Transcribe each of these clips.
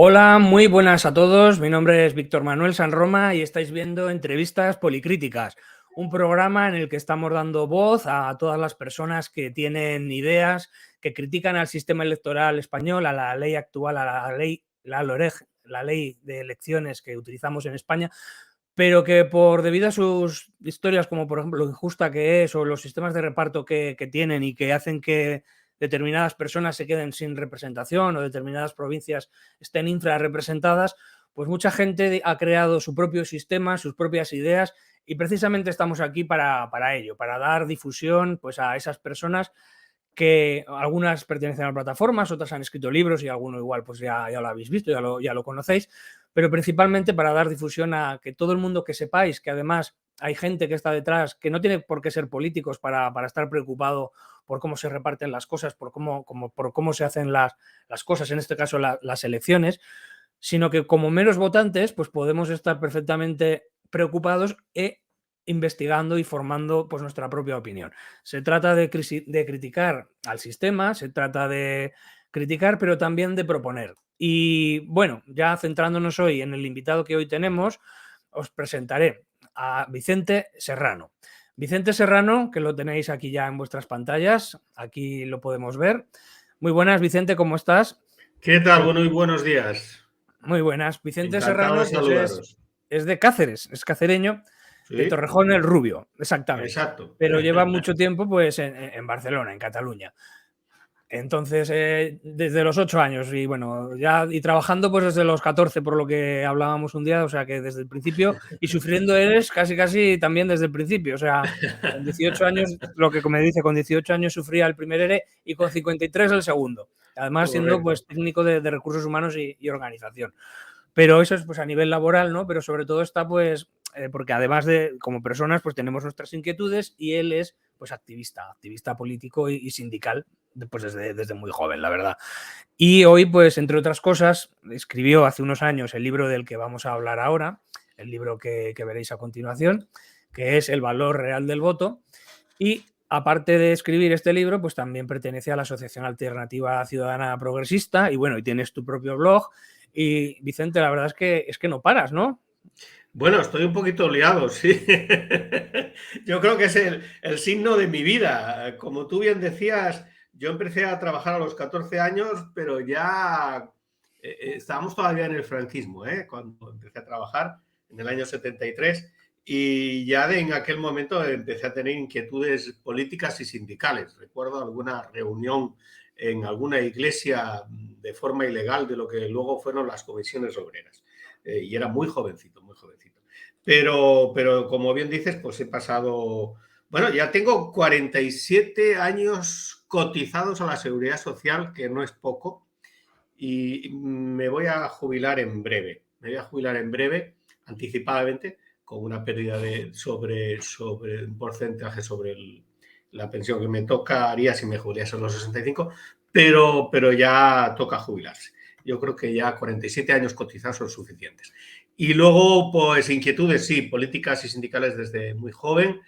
Hola, muy buenas a todos. Mi nombre es Víctor Manuel Sanroma y estáis viendo Entrevistas Policríticas, un programa en el que estamos dando voz a todas las personas que tienen ideas, que critican al sistema electoral español, a la ley actual, a la ley, la LOREG, la ley de elecciones que utilizamos en España, pero que debido a sus historias, como por ejemplo lo injusta que es o los sistemas de reparto que tienen y que hacen que determinadas personas se queden sin representación o determinadas provincias estén infrarrepresentadas, pues mucha gente ha creado su propio sistema, sus propias ideas y precisamente estamos aquí para ello, para dar difusión pues, a esas personas que algunas pertenecen a plataformas, otras han escrito libros y alguno igual pues ya lo habéis visto, ya lo conocéis, pero principalmente para dar difusión a que todo el mundo que sepáis que además hay gente que está detrás, que no tiene por qué ser políticos para estar preocupado por cómo se reparten las cosas, por cómo se hacen las cosas, en este caso las elecciones, sino que como meros votantes pues podemos estar perfectamente preocupados investigando y formando pues, nuestra propia opinión. Se trata de criticar al sistema, se trata de criticar, pero también de proponer. Y bueno, ya centrándonos hoy en el invitado que hoy tenemos, os presentaré a Vicente Serrano. Vicente Serrano, que lo tenéis aquí ya en vuestras pantallas, aquí lo podemos ver. Muy buenas, Vicente, ¿cómo estás? ¿Qué tal? Muy buenos días. Muy buenas. Vicente Encantado de Serrano, pues saludaros. es de Cáceres, es cacereño, de Sí, Torrejón el Rubio, exactamente. exacto. Pero lleva mucho tiempo pues, en Barcelona, en Cataluña. Entonces, desde los 8 años y bueno, ya y trabajando pues desde los 14, por lo que hablábamos un día, o sea que desde el principio y sufriendo eres casi también desde el principio, o sea, con 18 años, lo que me dice, con 18 años sufría el primer ERE y con 53 el segundo, además siendo Correcto. pues técnico de recursos humanos y organización. Pero eso es pues a nivel laboral, ¿no? Pero sobre todo está pues porque además de como personas pues tenemos nuestras inquietudes y él es pues activista político y sindical pues desde muy joven, la verdad. Y hoy pues entre otras cosas escribió hace unos años el libro del que vamos a hablar ahora, el libro que veréis a continuación, que es El valor real del voto. Y aparte de escribir este libro, pues también pertenece a la Asociación Alternativa Ciudadana Progresista y bueno, y tienes tu propio blog. Y Vicente, la verdad es que no paras, ¿no? Bueno, estoy un poquito liado, sí. Yo creo que es el signo de mi vida. Como tú bien decías, yo empecé a trabajar a los 14 años, pero ya estábamos todavía en el franquismo, cuando empecé a trabajar en el año 73 y ya en aquel momento empecé a tener inquietudes políticas y sindicales. Recuerdo alguna reunión en alguna iglesia de forma ilegal de lo que luego fueron las comisiones obreras. Y era muy jovencito, muy jovencito. Pero como bien dices, pues he pasado, bueno, ya tengo 47 años cotizados a la seguridad social, que no es poco, y me voy a jubilar en breve. Me voy a jubilar en breve, anticipadamente, con una pérdida sobre un porcentaje sobre la pensión que me tocaría si me jubilase a los 65, pero ya toca jubilarse. Yo creo que ya 47 años cotizados son suficientes. Y luego, pues inquietudes, sí, políticas y sindicales desde muy joven.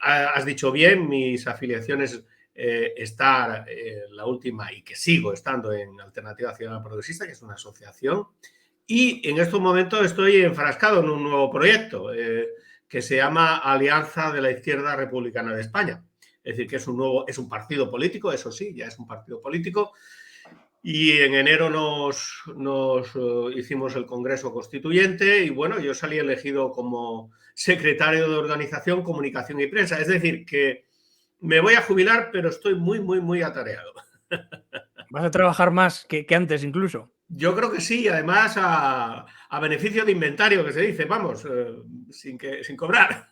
Has dicho bien, mis afiliaciones estar la última y que sigo estando en Alternativa Ciudadana Progresista, que es una asociación, y en estos momentos estoy enfrascado en un nuevo proyecto que se llama Alianza de la Izquierda Republicana de España. Es decir, que es un partido político, eso sí, ya es un partido político, y en enero nos hicimos el Congreso Constituyente y bueno, yo salí elegido como secretario de Organización, Comunicación y Prensa. Es decir, que me voy a jubilar, pero estoy muy atareado. Vas a trabajar más que antes incluso. Yo creo que sí, además a beneficio de inventario, que se dice, vamos, sin cobrar.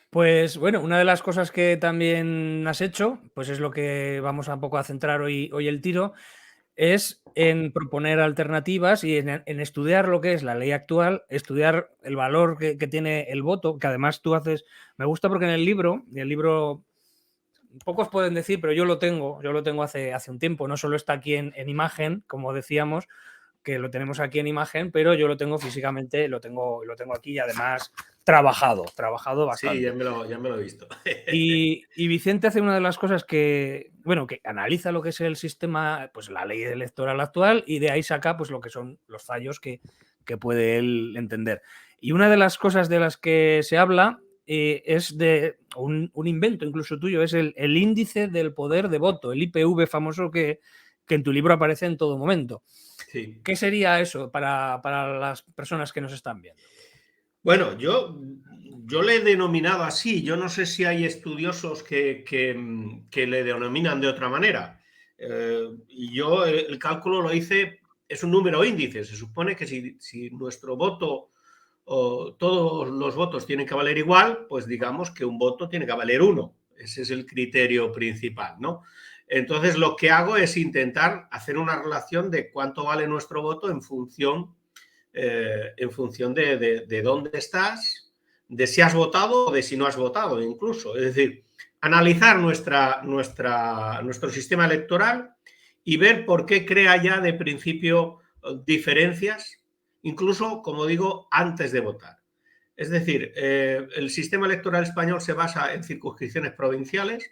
Pues bueno, una de las cosas que también has hecho, pues es lo que vamos a un poco a centrar hoy el tiro, es en proponer alternativas y en estudiar lo que es la ley actual, estudiar el valor que tiene el voto, que además tú haces, me gusta porque en el libro pocos pueden decir, pero yo lo tengo hace un tiempo, no solo está aquí en imagen, como decíamos, que lo tenemos aquí en imagen, pero yo lo tengo físicamente, lo tengo aquí y además trabajado Sí, bastante. ya me lo he visto. Y Vicente hace una de las cosas que, bueno, que analiza lo que es el sistema, pues la ley electoral actual, y de ahí saca pues lo que son los fallos que puede él entender. Y una de las cosas de las que se habla es de un invento incluso tuyo, es el índice del poder de voto, el IPV famoso que en tu libro aparece en todo momento. Sí. ¿Qué sería eso para las personas que nos están viendo? Bueno, yo le he denominado así. Yo no sé si hay estudiosos que le denominan de otra manera. Y yo el cálculo lo hice, es un número índice. Se supone que si nuestro voto o todos los votos tienen que valer igual, pues digamos que un voto tiene que valer uno. Ese es el criterio principal, ¿no? Entonces lo que hago es intentar hacer una relación de cuánto vale nuestro voto en función de dónde estás, de si has votado o de si no has votado incluso. Es decir, analizar nuestro sistema electoral y ver por qué crea ya de principio diferencias, incluso, como digo, antes de votar. Es decir, el sistema electoral español se basa en circunscripciones provinciales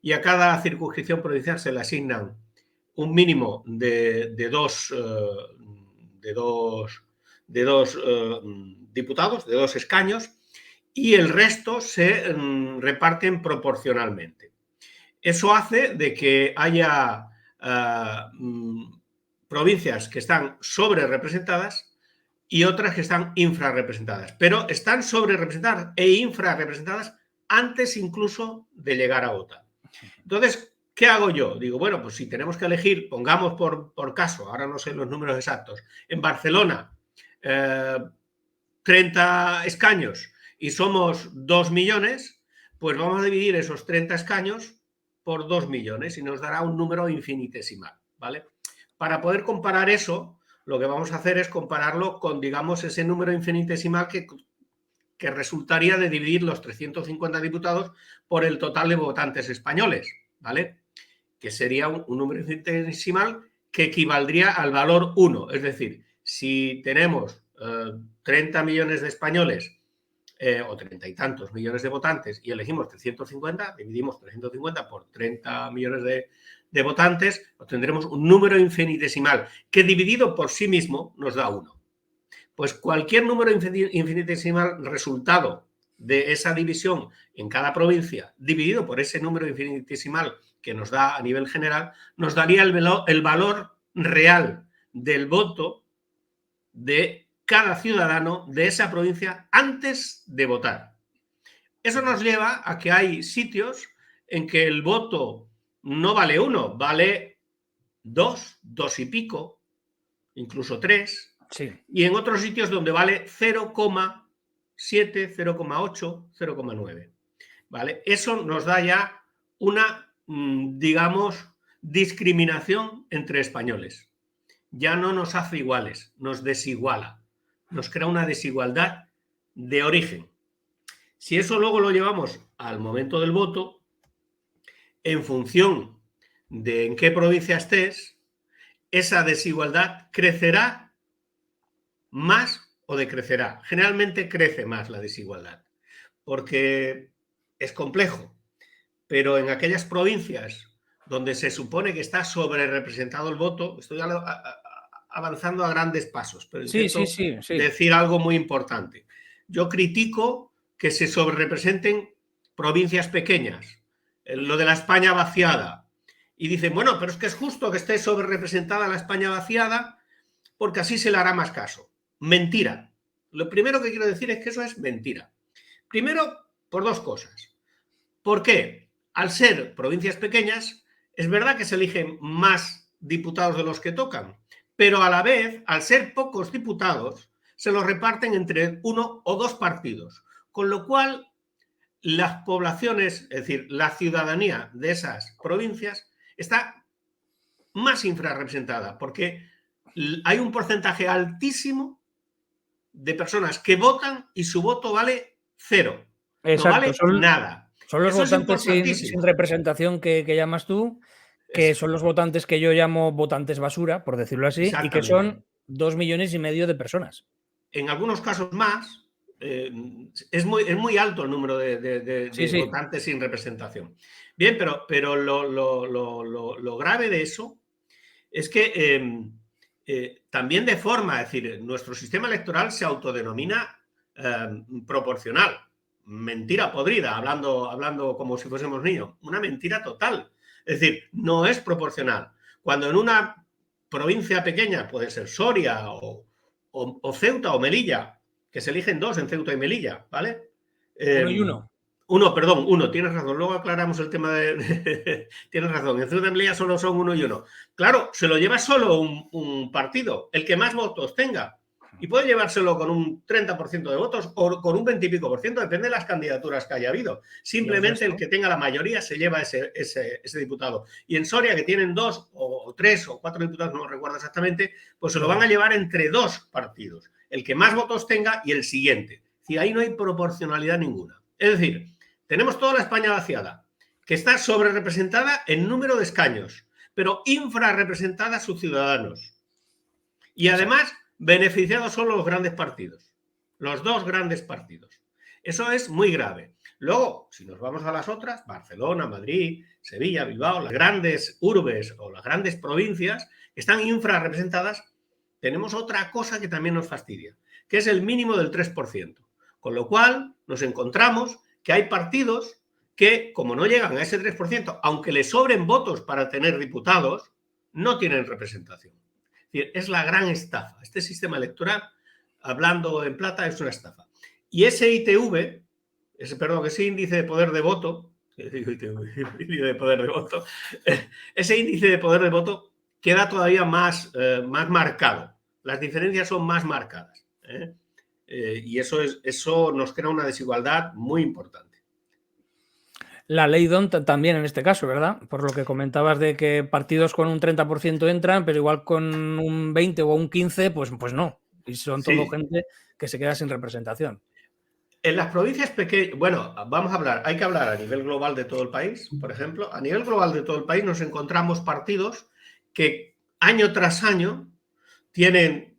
y a cada circunscripción provincial se le asignan un mínimo de dos diputados, de dos escaños, y el resto se reparten proporcionalmente. Eso hace de que haya provincias que están sobre representadas y otras que están infrarrepresentadas, pero están sobre representadas e infrarrepresentadas antes incluso de llegar a votar. Entonces, ¿qué hago yo? Digo, bueno, pues si tenemos que elegir, pongamos por caso, ahora no sé los números exactos, en Barcelona, 30 escaños y somos 2 millones, pues vamos a dividir esos 30 escaños por 2 millones y nos dará un número infinitesimal, ¿vale? Para poder comparar eso, lo que vamos a hacer es compararlo con, digamos, ese número infinitesimal que resultaría de dividir los 350 diputados por el total de votantes españoles, ¿vale? Que sería un número infinitesimal que equivaldría al valor 1. Es decir, si tenemos 30 millones de españoles o 30 y tantos millones de votantes y elegimos 350, dividimos 350 por 30 millones de votantes, obtendremos un número infinitesimal que dividido por sí mismo nos da 1. Pues cualquier número infinitesimal resultado de esa división en cada provincia, dividido por ese número infinitesimal que nos da a nivel general, nos daría el valor real del voto de cada ciudadano de esa provincia antes de votar. Eso nos lleva a que hay sitios en que el voto no vale 1, vale 2, 2 y pico, incluso 3, Sí. y en otros sitios donde vale 0,7, 0,8, 0,9. ¿Vale? Eso nos da ya una, digamos, discriminación entre españoles. Ya no nos hace iguales, nos desiguala, nos crea una desigualdad de origen. Si eso luego lo llevamos al momento del voto, en función de en qué provincia estés, esa desigualdad crecerá más o decrecerá. Generalmente crece más la desigualdad, porque es complejo, pero en aquellas provincias donde se supone que está sobre representado el voto, estoy avanzando a grandes pasos, pero Sí, sí, intento sí, sí. decir algo muy importante. Yo critico que se sobrerepresenten provincias pequeñas, lo de la España vaciada, y dicen, bueno, pero es que es justo que esté sobrerepresentada la España vaciada porque así se le hará más caso. Mentira. Lo primero que quiero decir es que eso es mentira. Primero, por dos cosas. ¿Por qué? Al ser provincias pequeñas, es verdad que se eligen más diputados de los que tocan, pero a la vez, al ser pocos diputados, se los reparten entre uno o dos partidos, con lo cual las poblaciones, es decir, la ciudadanía de esas provincias está más infrarrepresentada, porque hay un porcentaje altísimo de personas que votan y su voto vale cero, no Exacto, vale nada. son los Eso es votantes sin importantísimo. representación que llamas tú, que son los votantes que yo llamo votantes basura, por decirlo así, y que Exactamente. son 2,5 millones de personas. En algunos casos más, es muy alto el número Sí, de sí. votantes sin representación. Bien, pero lo grave de eso es que también deforma, es decir, nuestro sistema electoral se autodenomina proporcional. Mentira podrida, hablando como si fuésemos niños. Una mentira total. Es decir, no es proporcional. Cuando en una provincia pequeña, puede ser Soria o Ceuta o Melilla, que se eligen dos en Ceuta y Melilla, ¿vale? Uno y uno. Uno, tienes razón. Luego aclaramos el tema tienes razón, en Ceuta y Melilla solo son uno y uno. Claro, se lo lleva solo un partido, el que más votos tenga. Y puede llevárselo con un 30% de votos o con un 20 y pico por ciento, depende de las candidaturas que haya habido. Simplemente el que tenga la mayoría se lleva ese diputado. Y en Soria, que tienen 2 o 3 o 4 diputados, no recuerdo exactamente, pues se lo van a llevar entre dos partidos. El que más votos tenga y el siguiente. Y ahí no hay proporcionalidad ninguna. Es decir, tenemos toda la España vaciada, que está sobre representada en número de escaños, pero infrarrepresentada a sus ciudadanos. Y además, beneficiados solo los grandes partidos, los dos grandes partidos. Eso es muy grave. Luego, si nos vamos a las otras, Barcelona, Madrid, Sevilla, Bilbao, las grandes urbes o las grandes provincias que están infrarrepresentadas, tenemos otra cosa que también nos fastidia, que es el mínimo del 3%. Con lo cual, nos encontramos que hay partidos que, como no llegan a ese 3%, aunque les sobren votos para tener diputados, no tienen representación. Es decir, es la gran estafa. Este sistema electoral, hablando en plata, es una estafa. Y ese ITV, ese índice de poder de voto, ese índice de poder de voto queda todavía más marcado. Las diferencias son más marcadas. Y eso nos crea una desigualdad muy importante. La ley DONT también en este caso, ¿verdad? Por lo que comentabas de que partidos con un 30% entran, pero igual con un 20 o un 15, pues no. Y son todo gente que se queda sin representación. En las provincias pequeñas, bueno, hay que hablar a nivel global de todo el país, por ejemplo. A nivel global de todo el país nos encontramos partidos que año tras año tienen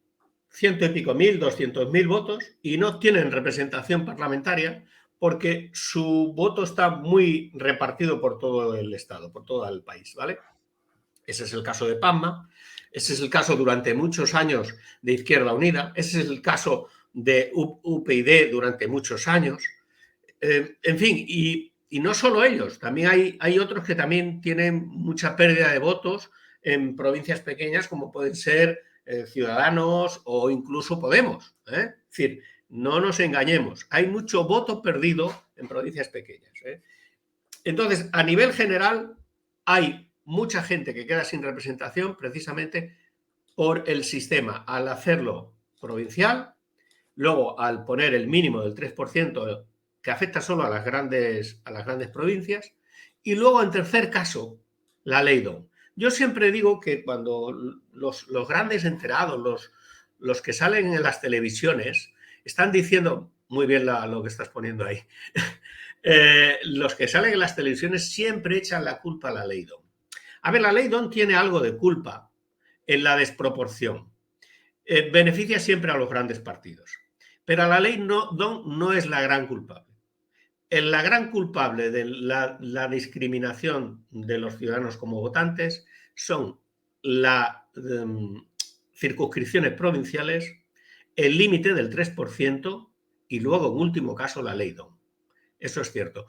100 y pico mil, 200.000 votos y no tienen representación parlamentaria porque su voto está muy repartido por todo el estado, por todo el país, ¿vale? Ese es el caso de Palma, ese es el caso durante muchos años de Izquierda Unida, ese es el caso de UPyD durante muchos años. En fin, y no solo ellos, también hay otros que también tienen mucha pérdida de votos en provincias pequeñas como pueden ser Ciudadanos o incluso Podemos. Es decir, no nos engañemos, hay mucho voto perdido en provincias pequeñas. Entonces, a nivel general, hay mucha gente que queda sin representación precisamente por el sistema, al hacerlo provincial, luego al poner el mínimo del 3% que afecta solo a las grandes provincias, y luego, en tercer caso, la ley DON. Yo siempre digo que cuando los grandes enterados, los que salen en las televisiones, están diciendo, muy bien lo que estás poniendo ahí, los que salen en las televisiones siempre echan la culpa a la ley DON. A ver, la ley DON tiene algo de culpa en la desproporción. Beneficia siempre a los grandes partidos. Pero la ley DON no es la gran culpable. La gran culpable de la discriminación de los ciudadanos como votantes son las circunscripciones provinciales, el límite del 3% y luego, en último caso, la ley DON. Eso es cierto.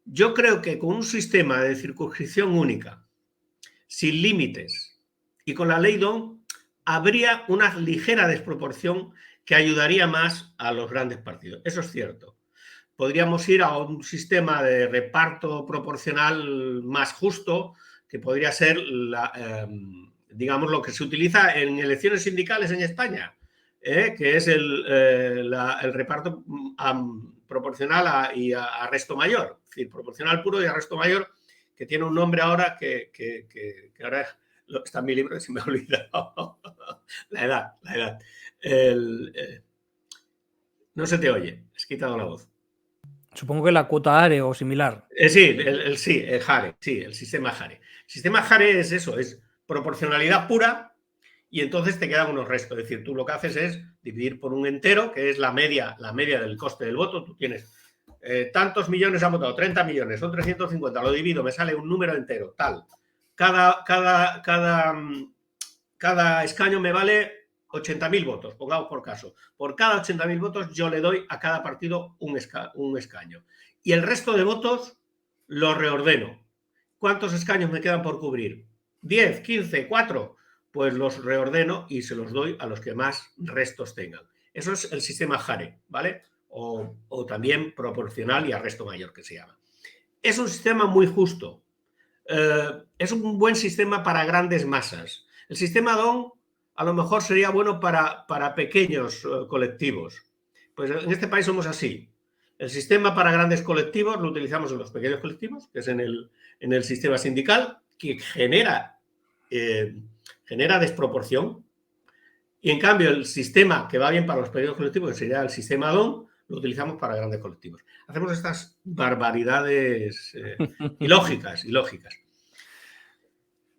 Yo creo que con un sistema de circunscripción única, sin límites y con la ley DON, habría una ligera desproporción que ayudaría más a los grandes partidos. Eso es cierto. Podríamos ir a un sistema de reparto proporcional más justo, que podría ser, digamos, lo que se utiliza en elecciones sindicales en España, que es el reparto proporcional y a arresto mayor, es decir, proporcional puro y arresto mayor, que tiene un nombre ahora que ahora está en mi libro y se me ha olvidado. La edad. No se te oye, has quitado la voz. Supongo que la cuota ARE o similar. Sí, el JARE, sí, el sistema JARE. El sistema JARE es eso, es proporcionalidad pura y entonces te quedan unos restos. Es decir, tú lo que haces es dividir por un entero, que es la media del coste del voto. Tú tienes tantos millones han votado, 30 millones, son 350, lo divido, me sale un número entero, tal. Cada escaño me vale 80.000 votos, pongamos por caso. Por cada 80.000 votos yo le doy a cada partido un escaño. Y el resto de votos los reordeno. ¿Cuántos escaños me quedan por cubrir? 10, 15, 4. Pues los reordeno y se los doy a los que más restos tengan. Eso es el sistema Hare, ¿vale? O también proporcional y arresto mayor, que se llama. Es un sistema muy justo. Es un buen sistema para grandes masas. El sistema DON a lo mejor sería bueno para pequeños colectivos. Pues en este país somos así. El sistema para grandes colectivos lo utilizamos en los pequeños colectivos, que es en el sistema sindical, que genera desproporción. Y en cambio el sistema que va bien para los pequeños colectivos, que sería el sistema DON, lo utilizamos para grandes colectivos. Hacemos estas barbaridades ilógicas.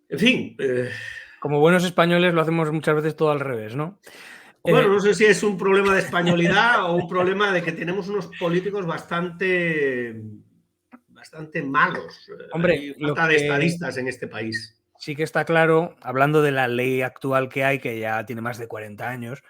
En fin. Como buenos españoles lo hacemos muchas veces todo al revés, ¿no? Bueno, no sé si es un problema de españolidad o un problema de que tenemos unos políticos bastante malos. Hombre, hay falta de estadistas en este país. Sí que está claro, hablando de la ley actual que hay, que ya tiene más de 40 años,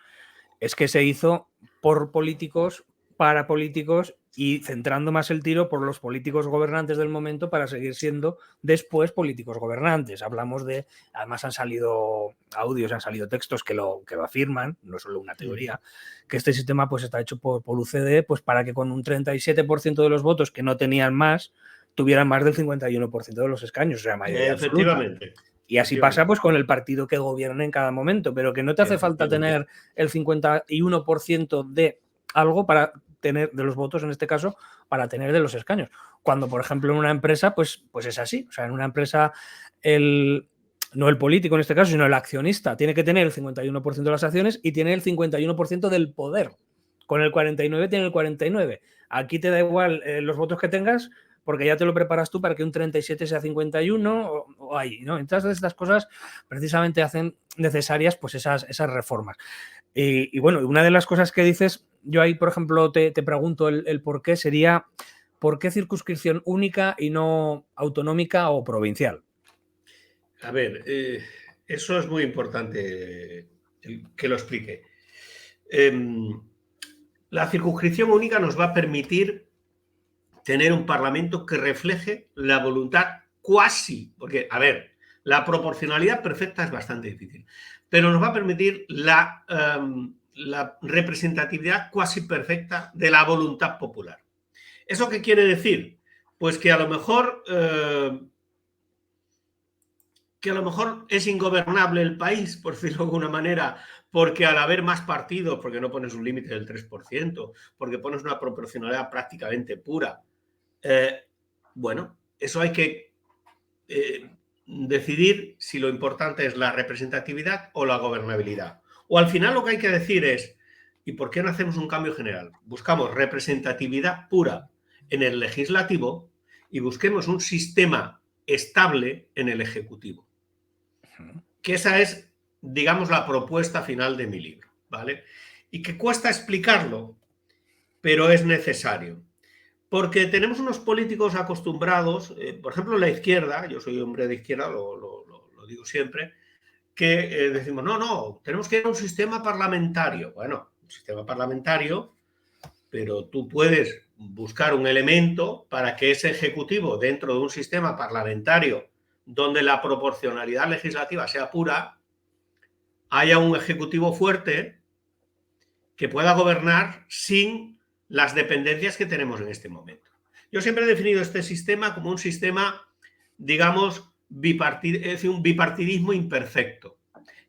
es que se hizo por políticos, para políticos y centrando más el tiro por los políticos gobernantes del momento para seguir siendo después políticos gobernantes. Hablamos de, además han salido audios, han salido textos que lo afirman, no es solo una teoría, que este sistema pues está hecho por UCD pues para que con un 37% de los votos que no tenían más, tuvieran más del 51% de los escaños, o sea, mayoría Efectivamente. absoluta. Y así pasa pues con el partido que gobierne en cada momento, pero que no te hace falta tener el 51% de algo para tener, de los votos en este caso, para tener de los escaños. Cuando, por ejemplo, en una empresa, pues es así. O sea, en una empresa, no el político en este caso, sino el accionista, tiene que tener el 51% de las acciones y tiene el 51% del poder. Con el 49 tiene el 49. Aquí te da igual los votos que tengas, porque ya te lo preparas tú para que un 37 sea 51 o ahí, ¿no? Entonces, estas cosas precisamente hacen necesarias pues esas reformas. Y bueno, una de las cosas que dices, yo ahí, por ejemplo, te pregunto el por qué, sería ¿por qué circunscripción única y no autonómica o provincial? A ver, eso es muy importante que lo explique. La circunscripción única nos va a permitir tener un parlamento que refleje la voluntad cuasi, porque, a ver, la proporcionalidad perfecta es bastante difícil, pero nos va a permitir la representatividad cuasi perfecta de la voluntad popular. ¿Eso qué quiere decir? Pues que a lo mejor es ingobernable el país, por decirlo de alguna manera, porque al haber más partidos, porque no pones un límite del 3%, porque pones una proporcionalidad prácticamente pura, bueno, eso hay que decidir si lo importante es la representatividad o la gobernabilidad. O al final lo que hay que decir es, ¿y por qué no hacemos un cambio general? Buscamos representatividad pura en el legislativo y busquemos un sistema estable en el ejecutivo. Que esa es, digamos, la propuesta final de mi libro, ¿vale? Y que cuesta explicarlo, pero es necesario. Porque tenemos unos políticos acostumbrados, por ejemplo, la izquierda, yo soy hombre de izquierda, lo digo siempre, que decimos, no, tenemos que ir a un sistema parlamentario. Bueno, un sistema parlamentario, pero tú puedes buscar un elemento para que ese ejecutivo, dentro de un sistema parlamentario donde la proporcionalidad legislativa sea pura, haya un ejecutivo fuerte que pueda gobernar sin las dependencias que tenemos en este momento. Yo siempre he definido este sistema como un sistema, digamos, un bipartidismo imperfecto.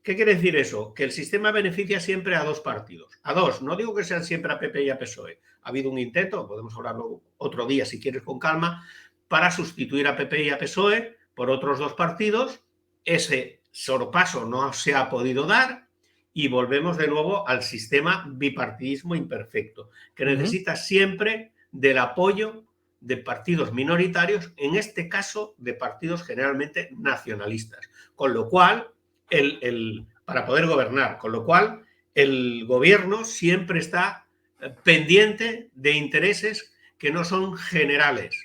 ¿Qué quiere decir eso? Que el sistema beneficia siempre a dos partidos. A dos, no digo que sean siempre a PP y a PSOE. Ha habido un intento, podemos hablarlo otro día si quieres con calma, para sustituir a PP y a PSOE por otros dos partidos. Ese sorpaso no se ha podido dar y volvemos de nuevo al sistema bipartidismo imperfecto, que necesita siempre del apoyo de partidos minoritarios, en este caso de partidos generalmente nacionalistas. Con lo cual, el para poder gobernar, con lo cual el gobierno siempre está pendiente de intereses que no son generales,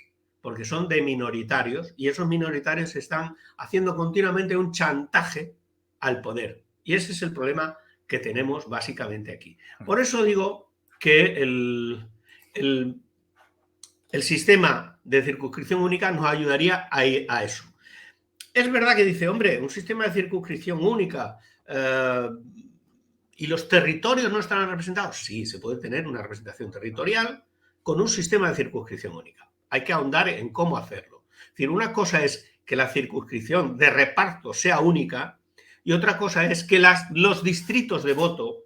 porque son de minoritarios, y esos minoritarios están haciendo continuamente un chantaje al poder. Y ese es el problema que tenemos básicamente aquí. Por eso digo que el sistema de circunscripción única nos ayudaría a eso. Es verdad que dice, hombre, un sistema de circunscripción única y los territorios no están representados. Sí, se puede tener una representación territorial con un sistema de circunscripción única. Hay que ahondar en cómo hacerlo. Es decir, una cosa es que la circunscripción de reparto sea única y otra cosa es que los distritos de voto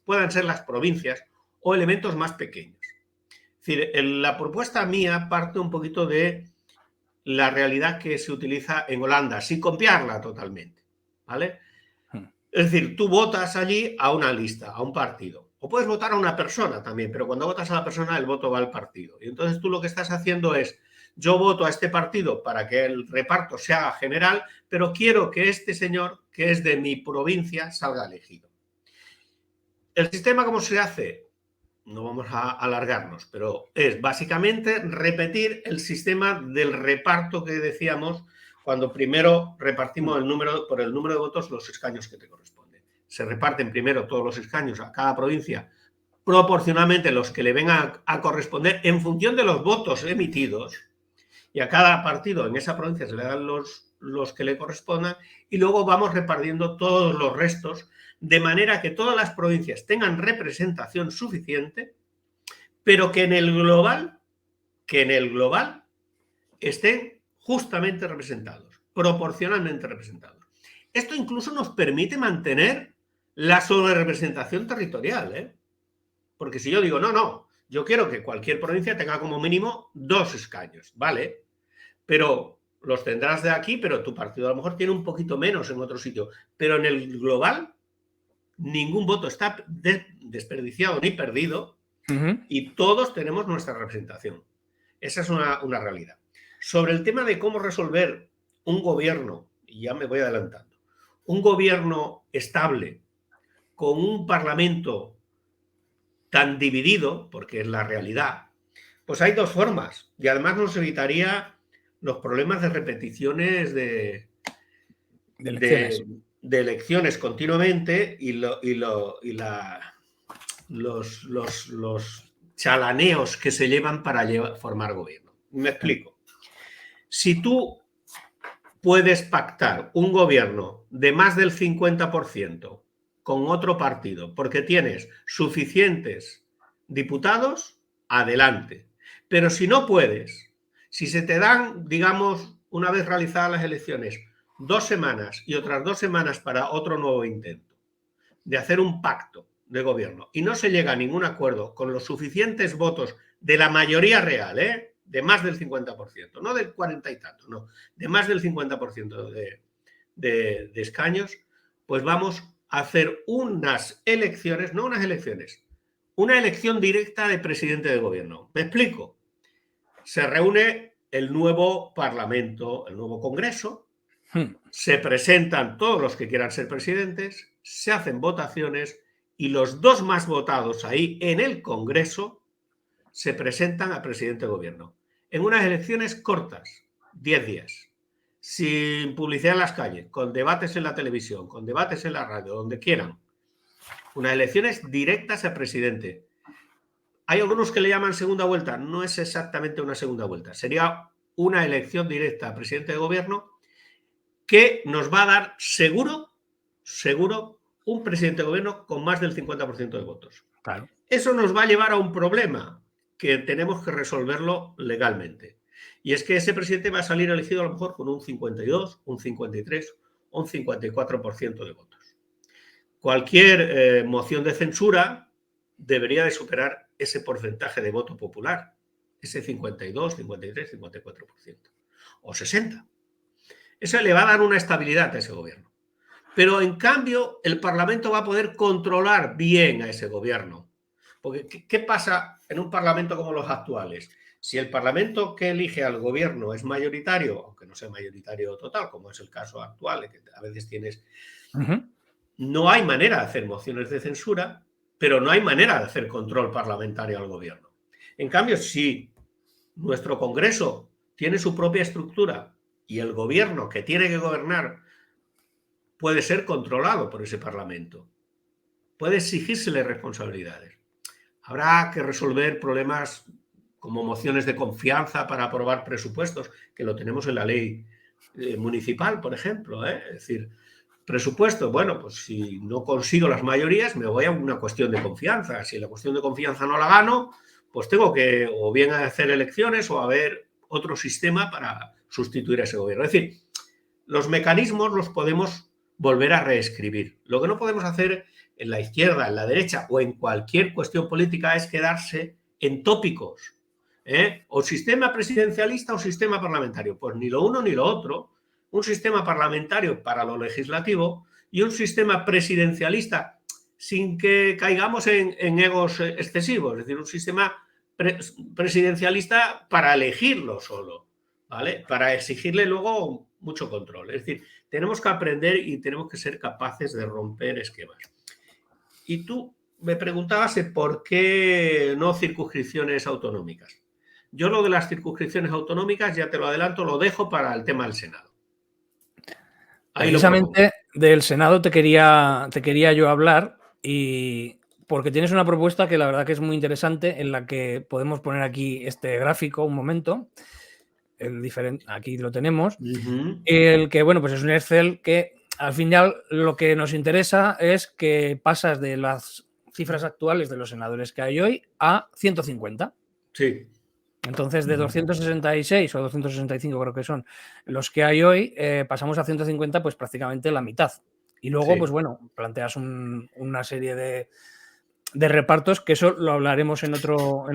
puedan ser las provincias o elementos más pequeños. Es decir, la propuesta mía parte un poquito de la realidad que se utiliza en Holanda, sin copiarla totalmente, ¿vale? Es decir, tú votas allí a una lista, a un partido. O puedes votar a una persona también, pero cuando votas a la persona, el voto va al partido. Y entonces tú lo que estás haciendo es, yo voto a este partido para que el reparto sea general, pero quiero que este señor, que es de mi provincia, salga elegido. ¿El sistema cómo se hace? No vamos a alargarnos, pero es básicamente repetir el sistema del reparto que decíamos cuando primero repartimos por el número de votos los escaños que te corresponden. Se reparten primero todos los escaños a cada provincia proporcionalmente los que le vengan a corresponder en función de los votos emitidos, y a cada partido en esa provincia se le dan los que le correspondan, y luego vamos repartiendo todos los restos de manera que todas las provincias tengan representación suficiente, pero que en el global estén justamente representados, proporcionalmente representados. Esto incluso nos permite mantener la sobrerepresentación territorial, ¿eh? Porque si yo digo, no, yo quiero que cualquier provincia tenga como mínimo 2 escaños, ¿vale? Pero los tendrás de aquí, pero tu partido a lo mejor tiene un poquito menos en otro sitio. Pero en el global, ningún voto está desperdiciado ni perdido, y todos tenemos nuestra representación. Esa es una realidad. Sobre el tema de cómo resolver un gobierno, y ya me voy adelantando, un gobierno estable con un parlamento tan dividido, porque es la realidad, pues hay 2 formas, y además nos evitaría los problemas de repeticiones de elecciones continuamente y los chalaneos que se llevan para formar gobierno. Me explico. Si tú puedes pactar un gobierno de más del 50% con otro partido porque tienes suficientes diputados, adelante. Pero si no puedes, si se te dan, digamos, una vez realizadas las elecciones, 2 semanas y otras 2 semanas para otro nuevo intento de hacer un pacto de gobierno y no se llega a ningún acuerdo con los suficientes votos de la mayoría real, de más del 50%, no del 40 y tanto, no, de más del 50% de escaños, pues vamos a hacer unas elecciones, no unas elecciones, una elección directa de presidente de gobierno. ¿Me explico? Se reúne el nuevo Parlamento, el nuevo Congreso, se presentan todos los que quieran ser presidentes, se hacen votaciones y los 2 más votados ahí en el Congreso se presentan a presidente de gobierno. En unas elecciones cortas, 10 días, sin publicidad en las calles, con debates en la televisión, con debates en la radio, donde quieran. Unas elecciones directas a presidente. Hay algunos que le llaman segunda vuelta. No es exactamente una segunda vuelta. Sería una elección directa a presidente de gobierno que nos va a dar seguro, un presidente de gobierno con más del 50% de votos. Claro. Eso nos va a llevar a un problema que tenemos que resolverlo legalmente. Y es que ese presidente va a salir elegido a lo mejor con un 52, un 53 o un 54% de votos. Cualquier moción de censura debería de superar ese porcentaje de voto popular, ese 52, 53, 54% o 60%. Eso le va a dar una estabilidad a ese gobierno. Pero en cambio el Parlamento va a poder controlar bien a ese gobierno. Porque ¿qué pasa en un Parlamento como los actuales? Si el Parlamento que elige al gobierno es mayoritario, aunque no sea mayoritario total, como es el caso actual, que a veces tienes no hay manera de hacer mociones de censura, pero no hay manera de hacer control parlamentario al gobierno. En cambio, si nuestro Congreso tiene su propia estructura y el gobierno que tiene que gobernar puede ser controlado por ese Parlamento, puede exigírsele responsabilidades. Habrá que resolver problemas como mociones de confianza para aprobar presupuestos, que lo tenemos en la ley municipal, por ejemplo. Es decir, presupuesto, bueno, pues si no consigo las mayorías, me voy a una cuestión de confianza. Si la cuestión de confianza no la gano, pues tengo que o bien hacer elecciones o haber otro sistema para sustituir a ese gobierno. Es decir, los mecanismos los podemos volver a reescribir. Lo que no podemos hacer en la izquierda, en la derecha o en cualquier cuestión política es quedarse en tópicos. O sistema presidencialista o sistema parlamentario. Pues ni lo uno ni lo otro. Un sistema parlamentario para lo legislativo y un sistema presidencialista sin que caigamos en egos excesivos. Es decir, un sistema presidencialista para elegirlo solo, ¿vale? Para exigirle luego mucho control. Es decir, tenemos que aprender y tenemos que ser capaces de romper esquemas. Y tú me preguntabas por qué no circunscripciones autonómicas. Yo lo de las circunscripciones autonómicas, ya te lo adelanto, lo dejo para el tema del Senado. Precisamente del Senado te quería yo hablar, y porque tienes una propuesta que la verdad que es muy interesante, en la que podemos poner aquí este gráfico un momento. Aquí lo tenemos. El que, bueno, pues es un Excel que al final lo que nos interesa es que pasas de las cifras actuales de los senadores que hay hoy a 150. Sí. Entonces, de 266 o 265 creo que son los que hay hoy, pasamos a 150, pues prácticamente la mitad. Y luego, pues bueno, planteas una serie de repartos, que eso lo hablaremos en otro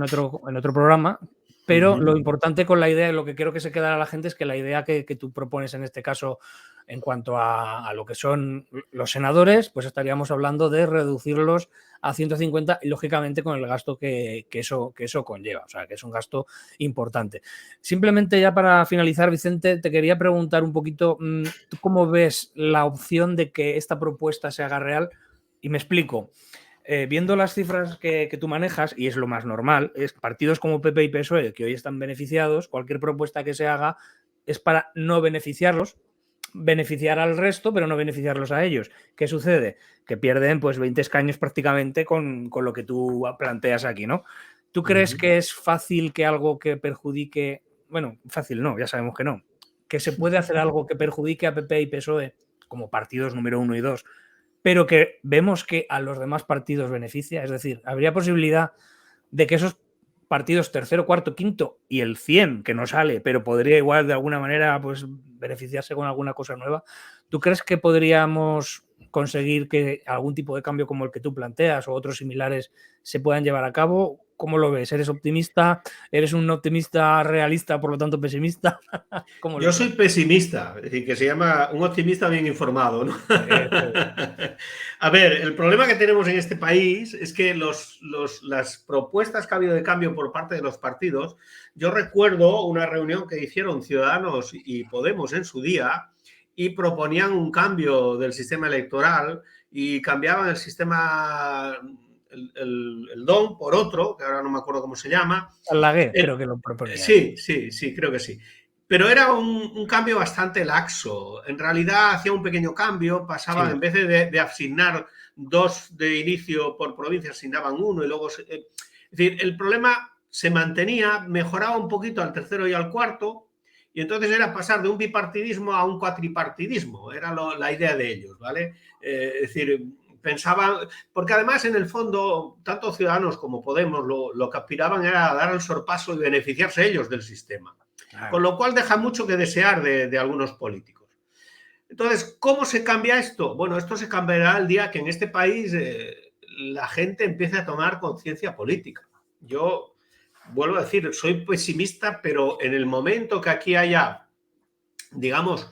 programa, pero lo importante con la idea, lo que quiero que se quedara a la gente, es que la idea que tú propones en este caso, en cuanto a lo que son los senadores, pues estaríamos hablando de reducirlos a 150 y lógicamente con el gasto que eso conlleva, o sea, que es un gasto importante. Simplemente ya para finalizar, Vicente, te quería preguntar un poquito, ¿tú cómo ves la opción de que esta propuesta se haga real? Y me explico. Viendo las cifras que tú manejas, y es lo más normal, es partidos como PP y PSOE, que hoy están beneficiados, cualquier propuesta que se haga es para no beneficiarlos, beneficiar al resto, pero no beneficiarlos a ellos. ¿Qué sucede? Que pierden pues 20 escaños prácticamente con lo que tú planteas aquí, ¿no? ¿Tú crees que es fácil que algo que perjudique, bueno, fácil no, ya sabemos que no, que se puede hacer algo que perjudique a PP y PSOE como partidos número 1 y 2, pero que vemos que a los demás partidos beneficia? Es decir, ¿habría posibilidad de que esos partidos tercero, cuarto, quinto y el 100, que no sale, pero podría igual de alguna manera pues beneficiarse con alguna cosa nueva? ¿Tú crees que podríamos conseguir que algún tipo de cambio como el que tú planteas o otros similares se puedan llevar a cabo? ¿Cómo lo ves? ¿Eres optimista? ¿Eres un optimista realista, por lo tanto pesimista? Yo soy pesimista, es decir, que se llama un optimista bien informado, ¿no? A ver, el problema que tenemos en este país es que las propuestas que ha habido de cambio por parte de los partidos, yo recuerdo una reunión que hicieron Ciudadanos y Podemos en su día y proponían un cambio del sistema electoral y cambiaban el sistema, el DOM por otro, que ahora no me acuerdo cómo se llama. Alaguer, creo que lo proponía. Sí, creo que sí. Pero era un cambio bastante laxo. En realidad hacía un pequeño cambio, pasaban, en vez de asignar 2 de inicio por provincia, asignaban 1 y luego... es decir, el problema se mantenía, mejoraba un poquito al tercero y al cuarto, y entonces era pasar de un bipartidismo a un cuatripartidismo. Era la idea de ellos, ¿vale? Es decir, pensaban... Porque además, en el fondo, tanto Ciudadanos como Podemos lo que aspiraban era dar el sorpaso y beneficiarse ellos del sistema. Claro. Con lo cual deja mucho que desear de algunos políticos. Entonces, ¿cómo se cambia esto? Bueno, esto se cambiará el día que en este país la gente empiece a tomar conciencia política. Yo vuelvo a decir, soy pesimista, pero en el momento que aquí haya, digamos,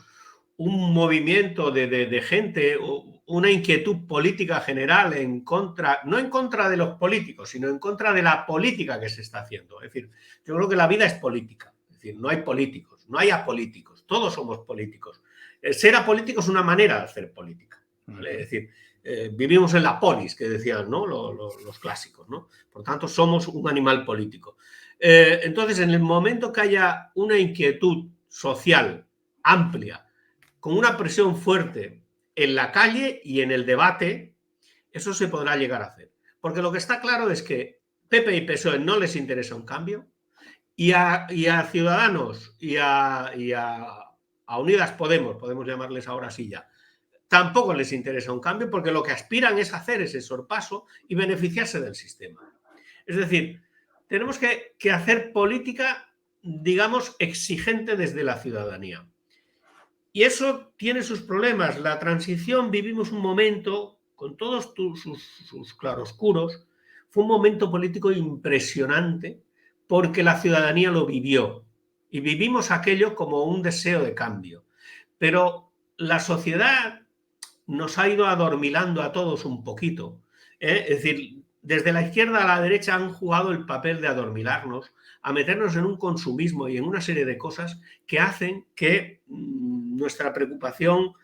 un movimiento de gente, una inquietud política general en contra, no en contra de los políticos, sino en contra de la política que se está haciendo. Es decir, yo creo que la vida es política. Es decir, no hay políticos, no hay apolíticos, todos somos políticos. Ser apolítico es una manera de hacer política, ¿vale? Es decir, vivimos en la polis, que decían, ¿no? Los clásicos, ¿no? Por tanto, somos un animal político. Entonces, en el momento que haya una inquietud social amplia, con una presión fuerte en la calle y en el debate, eso se podrá llegar a hacer. Porque lo que está claro es que PP y PSOE no les interesa un cambio, y a Ciudadanos y a Unidas podemos llamarles ahora así ya, tampoco les interesa un cambio, porque lo que aspiran es hacer ese sorpaso y beneficiarse del sistema. Es decir, tenemos que hacer política, digamos, exigente desde la ciudadanía. Y eso tiene sus problemas. La transición, vivimos un momento, con todos sus claroscuros, fue un momento político impresionante, porque la ciudadanía lo vivió. Y vivimos aquello como un deseo de cambio. Pero la sociedad nos ha ido adormilando a todos un poquito. Es decir, desde la izquierda a la derecha han jugado el papel de adormilarnos, a meternos en un consumismo y en una serie de cosas que hacen que nuestra preocupación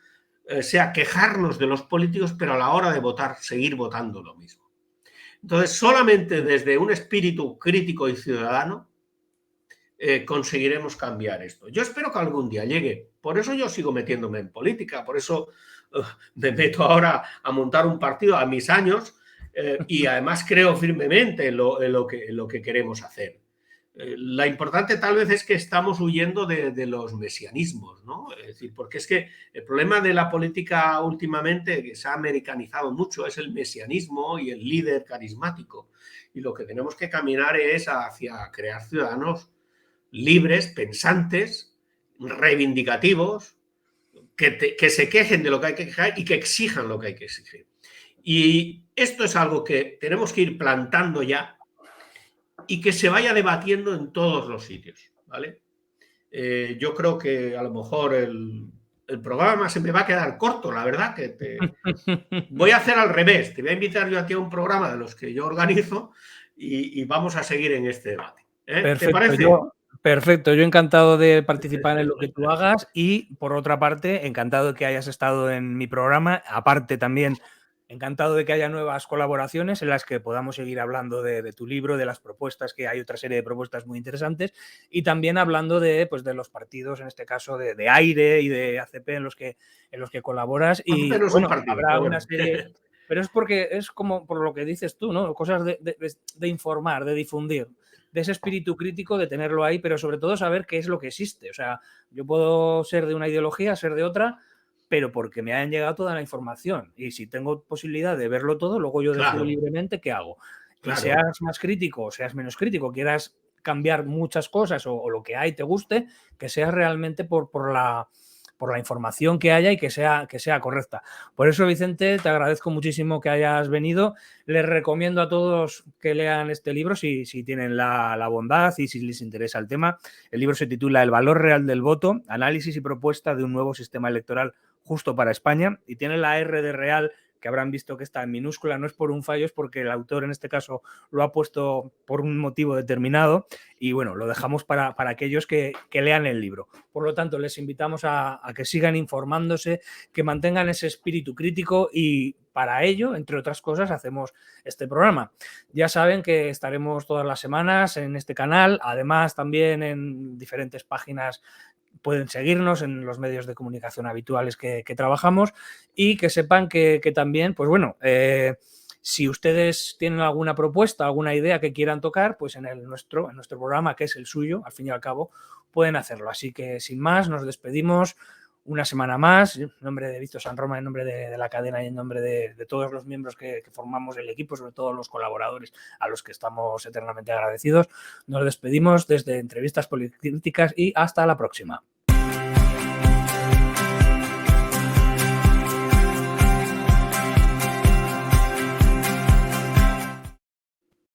sea quejarnos de los políticos, pero a la hora de votar, seguir votando lo mismo. Entonces, solamente desde un espíritu crítico y ciudadano conseguiremos cambiar esto. Yo espero que algún día llegue. Por eso yo sigo metiéndome en política, por eso me meto ahora a montar un partido a mis años, y además creo firmemente en lo que queremos hacer. La importante tal vez es que estamos huyendo de los mesianismos, ¿no? Es decir, porque es que el problema de la política últimamente, que se ha americanizado mucho, es el mesianismo y el líder carismático. Y lo que tenemos que caminar es hacia crear ciudadanos libres, pensantes, reivindicativos, que se quejen de lo que hay que quejar y que exijan lo que hay que exigir. Y esto es algo que tenemos que ir plantando ya y que se vaya debatiendo en todos los sitios, ¿vale? Yo creo que a lo mejor el programa se me va a quedar corto, la verdad, voy a hacer al revés. Te voy a invitar yo aquí a un programa de los que yo organizo y vamos a seguir en este debate. ¿Te parece? Perfecto, yo encantado de participar en lo que tú hagas y, por otra parte, encantado de que hayas estado en mi programa. Aparte, también encantado de que haya nuevas colaboraciones en las que podamos seguir hablando de tu libro, de las propuestas, que hay otra serie de propuestas muy interesantes, y también hablando de los partidos, en este caso de AIRE y de ACP en los que colaboras. Y no es bueno, un partido, habrá una serie... Pero es porque es como por lo que dices tú, ¿no? Cosas de informar, de difundir, de ese espíritu crítico, de tenerlo ahí, pero sobre todo saber qué es lo que existe. O sea, yo puedo ser de una ideología, ser de otra, pero porque me han llegado toda la información. Y si tengo posibilidad de verlo todo, luego yo decido libremente qué hago. Claro. Y seas más crítico o seas menos crítico, quieras cambiar muchas cosas o lo que hay te guste, que seas realmente por la información que haya y que sea correcta. Por eso, Vicente, te agradezco muchísimo que hayas venido. Les recomiendo a todos que lean este libro si tienen la bondad y si les interesa el tema. El libro se titula El valor real del voto, análisis y propuesta de un nuevo sistema electoral justo para España, y tiene la R de real, que habrán visto que está en minúscula, no es por un fallo, es porque el autor en este caso lo ha puesto por un motivo determinado, y bueno, lo dejamos para aquellos que lean el libro. Por lo tanto, les invitamos a que sigan informándose, que mantengan ese espíritu crítico, y para ello, entre otras cosas, hacemos este programa. Ya saben que estaremos todas las semanas en este canal, además también en diferentes páginas. Pueden seguirnos en los medios de comunicación habituales que trabajamos, y que sepan que también, pues bueno, si ustedes tienen alguna propuesta, alguna idea que quieran tocar, pues en nuestro programa, que es el suyo, al fin y al cabo, pueden hacerlo. Así que, sin más, nos despedimos una semana más. En nombre de Víctor Sanroma, en nombre de la cadena y en nombre de todos los miembros que formamos el equipo, sobre todo los colaboradores a los que estamos eternamente agradecidos, nos despedimos desde Entrevistas Políticas y hasta la próxima.